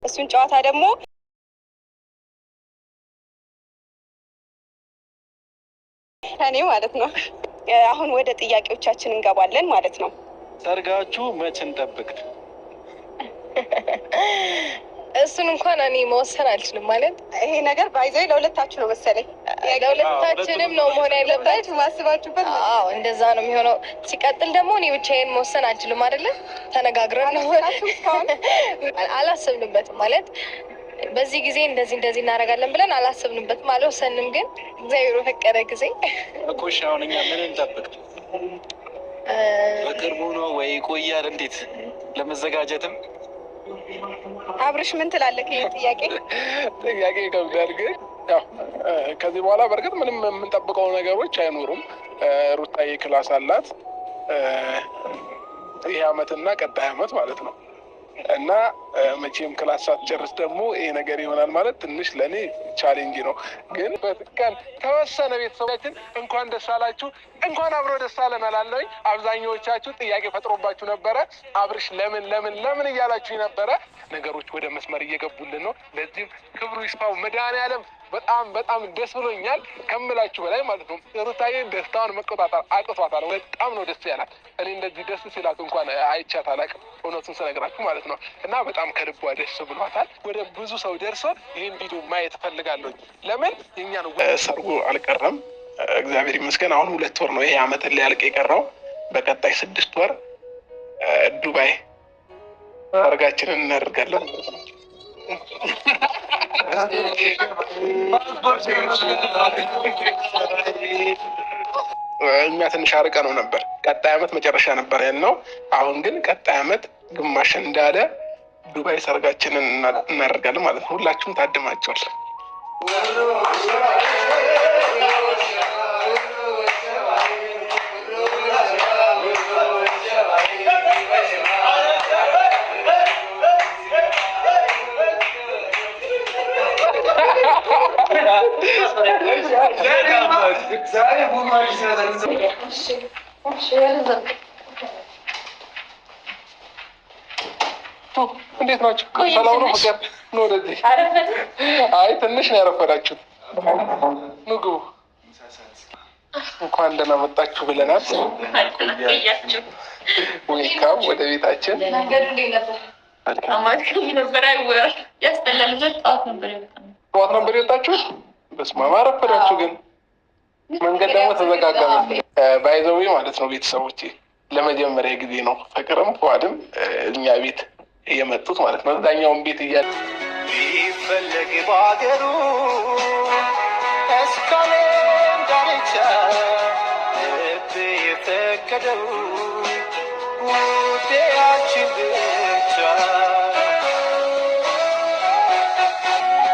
እሱን ጨዋታ ደግሞ እኔ ማለት ነው። አሁን ወደ ጥያቄዎቻችን እንገባለን ማለት ነው። ሰርጋችሁ መቼ እንጠብቅ? እሱን እንኳን እኔ መወሰን አልችልም። ማለት ይሄ ነገር ባይዘይ ለሁለታችሁ ነው መሰለኝ። ለሁለታችንም ነው መሆን ያለበት። ማስባችሁበት? አዎ እንደዛ ነው የሚሆነው። ሲቀጥል ደግሞ እኔ ብቻዬን መወሰን አልችልም አይደለ? ተነጋግረን ነው። አላሰብንበትም ማለት በዚህ ጊዜ እንደዚህ እናደርጋለን ብለን አላሰብንበትም፣ አልወሰንም። ግን እግዚአብሔር በፈቀደ ጊዜ እኮ እሺ። አሁን እኛ ምን እንጠብቅ? በቅርቡ ነው ወይ ቆያል? እንዴት ለመዘጋጀትም አብርሽ ምን ትላለህ? ይሄ ጥያቄ ይከብዳል። ግን ያው ከዚህ በኋላ በእርግጥ ምንም የምንጠብቀው ነገሮች አይኖሩም። ሩታዬ ክላስ አላት ይሄ አመትና ቀጣይ አመት ማለት ነው። እና መቼም ክላስ ሳትጨርስ ደግሞ ይሄ ነገር ይሆናል ማለት ትንሽ ለእኔ ቻሌንጅ ነው። ግን በጥቀን ተወሰነ ቤተሰባችን እንኳን ደስ አላችሁ፣ እንኳን አብሮ ደስ አለን እላለሁኝ። አብዛኛዎቻችሁ ጥያቄ ፈጥሮባችሁ ነበረ። አብርሽ ለምን እያላችሁ ነበረ። ነገሮች ወደ መስመር እየገቡልን ነው። ለዚህም ክብሩ ይስፋው መድኃኒዓለም። በጣም ደስ ብሎኛል ከምላችሁ በላይ ማለት ነው። ሩታዬ ደስታዋን መቆጣጠር አቅቷታል። በጣም ነው ደስ ያላት። እኔ እንደዚህ ደስ ሲላት እንኳን አይቻት አላውቅም፣ እውነቱን ስነግራችሁ ማለት ነው። እና በጣም ከልቧ ደስ ብሏታል። ወደ ብዙ ሰው ደርሶ ይህን ቪዲዮ ማየት እፈልጋለሁ። ለምን የኛ ነው ሰርጉ አልቀረም፣ እግዚአብሔር ይመስገን። አሁን 2 ወር ነው ይሄ አመት ሊያልቅ የቀረው። በቀጣይ 6 ወር ዱባይ ሰርጋችንን እናደርጋለን ማለት ነው። እኛ ትንሽ አርቀ ነው ነበር። ቀጣይ አመት መጨረሻ ነበር ያልነው። አሁን ግን ቀጣይ አመት ግማሽ እንዳለ ዱባይ ሰርጋችንን እናደርጋለን ማለት ነው። ሁላችሁም ታድማቸዋል። እንዴት ናችሁ? ሰላም ነው? ፍቅር ነው? ወደዚህ አይ ትንሽ ነው ያረፈዳችሁት። ኑ ግቡ። እንኳን ደህና መጣችሁ ብለናል። ዌልካም ወደ ቤታችን። ጠዋት ነበር የወጣችሁት? በስመ አብ አረፈዳችሁ። ግን መንገድ ደግሞ ተዘጋጋ ባይዘዌ ማለት ነው። ቤተሰቦቼ ለመጀመሪያ ጊዜ ነው ፍቅርም ፏድም እኛ ቤት የመጡት ማለት ነው። እዛኛውን ቤት እያለ ቢፈለግ በሀገሩ እስካለም ዳርቻ ልብ የፈቀደው ውዴያችን ብቻ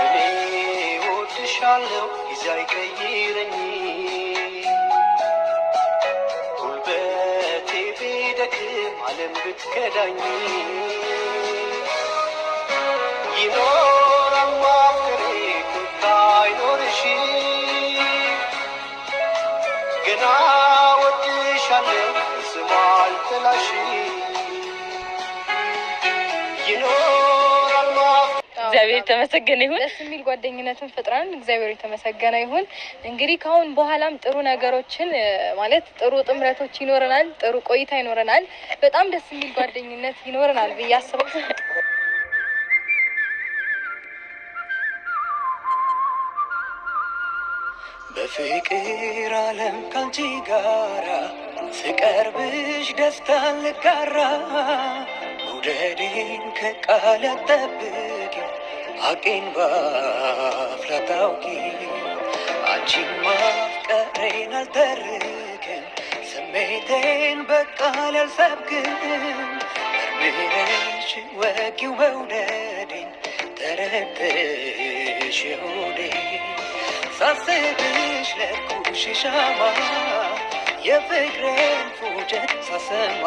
እኔ እወድሻለሁ ጊዜ አይቀይረኝ ጉልበቴ ቢደክም ዓለም ብትከዳኝ ይኖራል ማፍቀሬ ቁጣ አይኖርሽ ገና ወድሻለሁ ስማ አልጥላሽ ይኖራል እግዚአብሔር የተመሰገነ ይሁን። ደስ የሚል ጓደኝነትን ፈጥረን እግዚአብሔር የተመሰገነ ይሁን። እንግዲህ ካሁን በኋላም ጥሩ ነገሮችን ማለት ጥሩ ጥምረቶች ይኖረናል፣ ጥሩ ቆይታ ይኖረናል፣ በጣም ደስ የሚል ጓደኝነት ይኖረናል ብዬ አስባለሁ። በፍቅር ዓለም ካንቺ ጋራ ስቀርብሽ ደስታን ልጋራ መውደዴን ከቃል አትጠብቂ ሐቄን ባፍ ላታውቂ አንቺን ማፍቀሬን አልተርክም ስሜቴን በቃል አልሰብክም መርምረሽ ወጊው መውደዴን ተረድተሽ ሆዴን ሳስብሽ ለኩሽ ሻማ የፍቅሬን ፉጨት ሳሰማ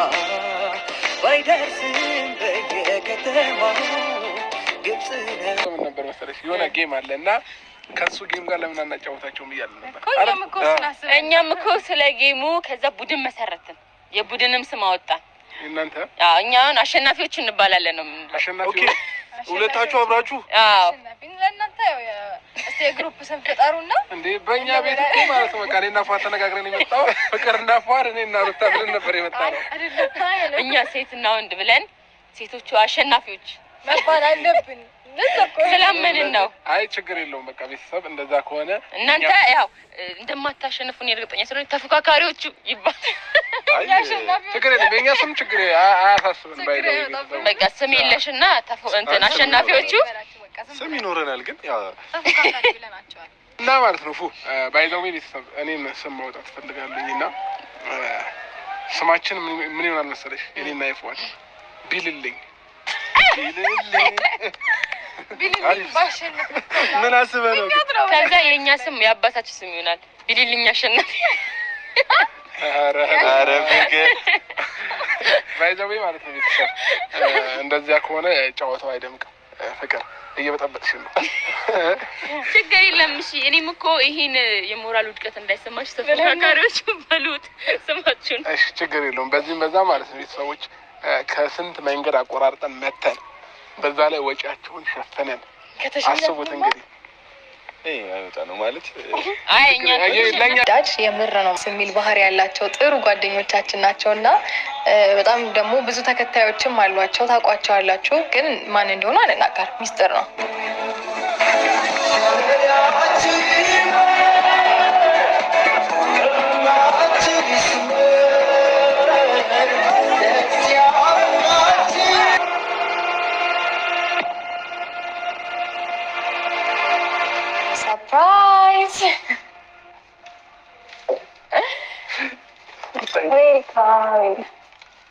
ባይደርስም በየከተማው ግብጽ ነው። ምን ነበር መሰለሽ የሆነ ጌም አለ እና ከሱ ጌም ጋር ለምን አናጫወታቸውም እያለ ነበር። እኛም እኮ ስለ ጌሙ ከዛ ቡድን መሰረትን፣ የቡድንም ስም አወጣን። እናንተ እኛ አሸናፊዎች እንባላለን ነው። አሸናፊዎች ሁለታችሁ አብራችሁ? አዎ ለእናንተ ያው እስቲ የግሩፕ ስም ፍጠሩና እንዴ በእኛ ቤት እኮ ማለት ነው በቃ እኔና ፏ ተነጋግረን የመጣው ፍቅርና ፏር እኔና ሩታ ብለን ነበር የመጣነው። እኛ ሴትና ወንድ ብለን ሴቶቹ አሸናፊዎች መባል አለብን። ስላመንን ነው። አይ ችግር የለውም በቃ ቤተሰብ እንደዛ ከሆነ እናንተ ያው እንደማታሸንፉን እርግጠኛ ስለሆነ ተፎካካሪዎቹ ይባል። ችግር የለም የእኛ ስም ችግር አያሳስብን። በቃ ስም የለሽና እንትን አሸናፊዎቹ ስም ይኖረናል ግን ያው እና ማለት ነው ፉ ባይዘው ቤተሰብ እኔም ስም ማውጣት ፈልጋለኝ እና ስማችን ምን ይሆናል መሰለሽ? እኔና ይፏል ቢልልኝ ምን አስበህ ነው? ከዛ የእኛ ስም የአባታችን ስም ይሆናል ቢልልኝ አሸናፊ። ኧረ ፍቅር ባይዘው ማለት ነው ቤተሰብ እንደዚያ ከሆነ ጨዋታው አይደምቅም። ፍቅር እየበጠበጥሽ ነው። ችግር የለም እሺ። እኔም እኮ ይሄን የሞራል ውድቀት እንዳይሰማሽ ተፎካካሪዎች በሉት ስማችሁን። እሺ ችግር የለውም። በዚህም በዛ ማለት ነው ቤተሰቦች ከስንት መንገድ አቆራርጠን መተን በዛ ላይ ወጪያቸውን ሸፈነን አስቡት እንግዲህ አይወጣ ነው ማለት አይ እኛ ዳጅ የምር ነው የሚል ባህሪ ያላቸው ጥሩ ጓደኞቻችን ናቸውና በጣም ደግሞ ብዙ ተከታዮችም አሏቸው። ታውቋቸዋላችሁ፣ ግን ማን እንደሆነ አልናገርም፣ ሚስጥር ነው። ሰርፕራይዝ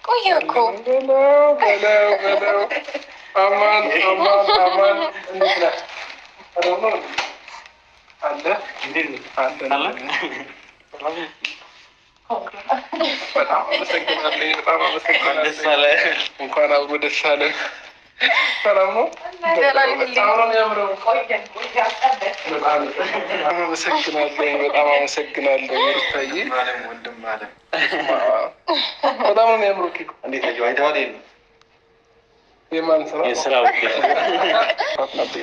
ቆየ እኮ አማን አለ በጣም አመሰግናለሁ። እንኳን አብሮ ደስ አለን። ሰላም ነው። በጣም አመሰግናለሁ። ሩታዬ በጣም ነው የሚያምረው ኬኩ። እንዴት ነው አይተኸዋል? የማን ስራ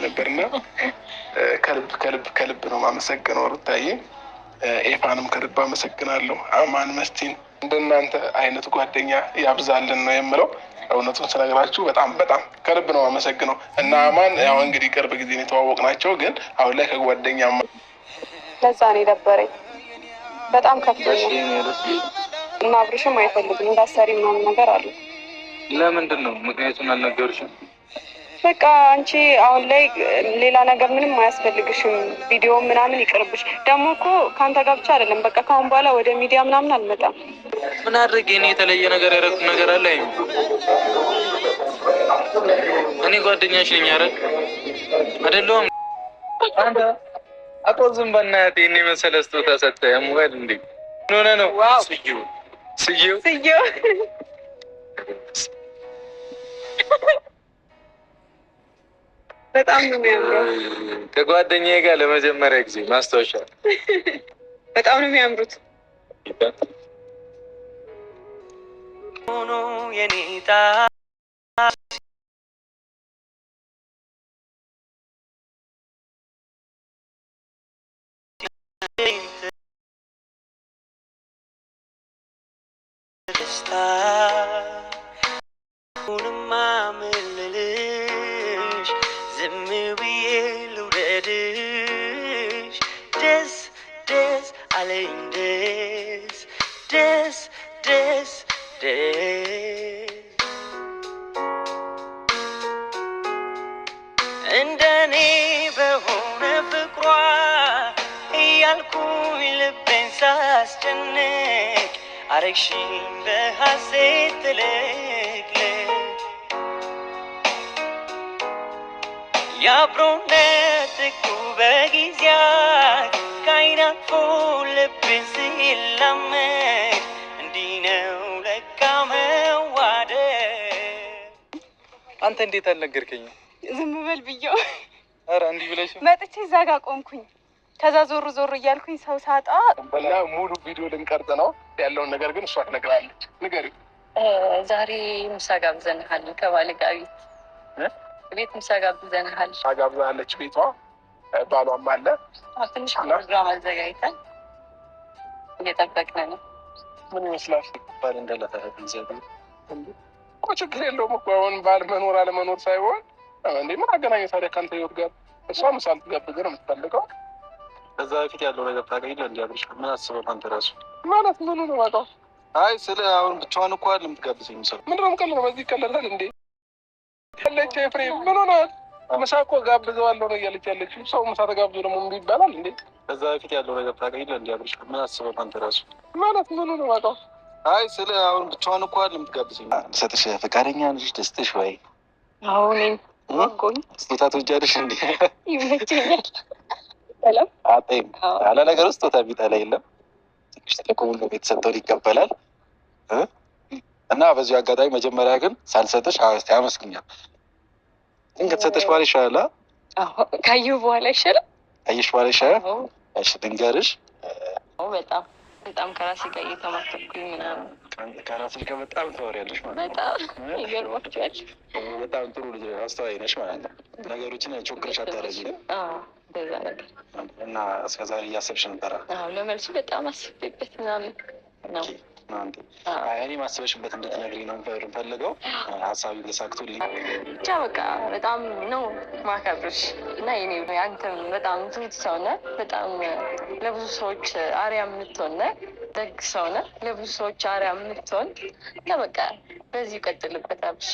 ነበርና ከልብ ነው የማመሰግነው ሩታዬ። ኤፋንም ከልብ አመሰግናለሁ። አማን መስቲን እንደናንተ አይነት ጓደኛ ያብዛልን ነው የምለው። እውነቱን ስነግራችሁ በጣም ከልብ ነው አመሰግነው። እና አማን ያው እንግዲህ ቅርብ ጊዜ ነው የተዋወቅናቸው፣ ግን አሁን ላይ ከጓደኛ ለዛ ነው የደበረኝ። በጣም ከፍቶኛል እና አብርሽም አይፈልግም እንዳሰሪ ምናምን ነገር አለ። ለምንድን ነው? ምክንያቱም አልነገሩሽም? በቃ አንቺ አሁን ላይ ሌላ ነገር ምንም አያስፈልግሽም። ቪዲዮ ምናምን ይቅርብሽ። ደግሞ እኮ ከአንተ ጋር ብቻ አይደለም፣ በቃ ካሁን በኋላ ወደ ሚዲያ ምናምን አልመጣም። ምን አድርጌ እኔ የተለየ ነገር ያደረኩት ነገር አለ? እኔ ጓደኛሽ ነኝ አይደል? አይደለሁም? አንተ አቶ ዝም በእናትህ እኔ መሰለ ስጦታ ሰጠህ ያሙሃል እንዴ? ምን ሆነህ ነው? ስየው በጣም ነው የሚያምረው። ከጓደኛዬ ጋር ለመጀመሪያ ጊዜ ማስታወሻ በጣም ነው የሚያምሩት። የኔታ ሁንማ ምልልሽ ዝም ብዬ ልውደድሽ ደስ አለኝ ደስ እንደኔ በሆነ ፍቅሯ እያልኩኝ ልቤን ሳስጨንቅ አረግሽኝ በሐሴት ትልቅልቅ የአብሮነት ጥጉ በጊዜያት ከዓይን አልፎ ልብን ሲላመድ እንዲህ ነው ለካ መዋደድ። አንተ እንዴት አልነገርከኝም? ዝም በል ብየው። ኧረ እንዲህ ብለሽ መጥቼ እዛ ጋር ቆምኩኝ። ከዛ ዞር እያልኩኝ ሰው ሳጣ እና ሙሉ ቪዲዮ ልንቀርጽ ነው ያለውን ነገር ግን እሷ ትነግራለች። ንገሪው። ዛሬ ምሳ ጋብዘንሃል ከባለ ጋር ቤት ቤት ምሳ ጋብዘንሃል። ጋብዛለች ቤቷ፣ ባሏም አለ። ትንሽ ፕሮግራም አዘጋጅተን እየጠበቅን ነው። ምን ይመስላል? ባል እንዳላታረግ እኮ ችግር የለውም እኮ አሁን ባል መኖር አለመኖር ሳይሆን እንዴ ምን አገናኘ ታዲያ ከአንተ ህይወት ጋር? እሷ ምሳ ልትጋብዝ ነው የምትፈልገው። ከዛ በፊት ያለው ነገር ታውቃለህ እንዴ? አብርሽ ምን አስበው አንተ ራሱ ማለት ምኑ ነው የማውቀው? አይ ስለ አሁን ብቻዋን እኮ አይደል የምትጋብዘኝ ምሳ። ምንድን ነው የምቀልደው? በዚህ ይቀለዳል እንዴ? ያለች ኤፍሬም ምን ሆነሃል? ምሳ እኮ ጋብዘዋለሁ ነው እያለች ያለችው። ሰው ምሳ ተጋብዞ ደግሞ እምቢ ይባላል እንዴ? ከዛ በፊት ያለው ነገር ታውቃለህ እንዴ? አብርሽ ምን አስበው አንተ ራሱ ማለት ምኑ ነው የማውቀው? አይ ስለ አሁን ብቻዋን እኮ አይደል የምትጋብዘኝ። ሰጥሽ ፈቃደኛ ነሽ? ደስተሽ ወይ? አሁን ወጎኝ ስጦታ ትወጃለሽ እንዴ? ይመቸኛል። ሰላም አጤም ያለ ነገር ውስጥ ስጦታ ቢጠላ የለም። ትንሽ ተልኮ ሁሉ ቤተሰጠው ይቀበላል እና በዚሁ አጋጣሚ መጀመሪያ ግን ሳልሰጥሽ ያመስግኛል። ግን ከተሰጠሽ በኋላ ይሻላል። ካየሁ በኋላ ይሻላል። ካየሽ በኋላ ይሻላል። እሺ ድንገርሽ በጣም በጣም ከራሴ ጋር እየተማከርኩኝ ምናምን። ከራስሽ ጋር በጣም ታወሪያለሽ ማለት ነው። በጣም ይገርማችኋል። በጣም ጥሩ ልጅ አስተዋይ ነሽ ማለት ነው። ነገሮችን ቾክረሽ አታረጊም። በዛ ነገር እና እስከዛሬ እያሰብሽ ነበረ? ለመልሱ በጣም አስቤበት ምናምን ነው። እኔ ማስበሽበት እንድትነግሪኝ ነው የምፈልገው። ሀሳቢ ተሳክቶልኝ ብቻ በቃ በጣም ነው ማከብርሽ እና የኔ አንተም በጣም ትሁት ሰው ነህ። በጣም ለብዙ ሰዎች አርአያ የምትሆን ነህ። ደግ ሰው ነህ። ለብዙ ሰዎች አርአያ የምትሆን እና በቃ በዚህ ቀጥልበት አብርሽ።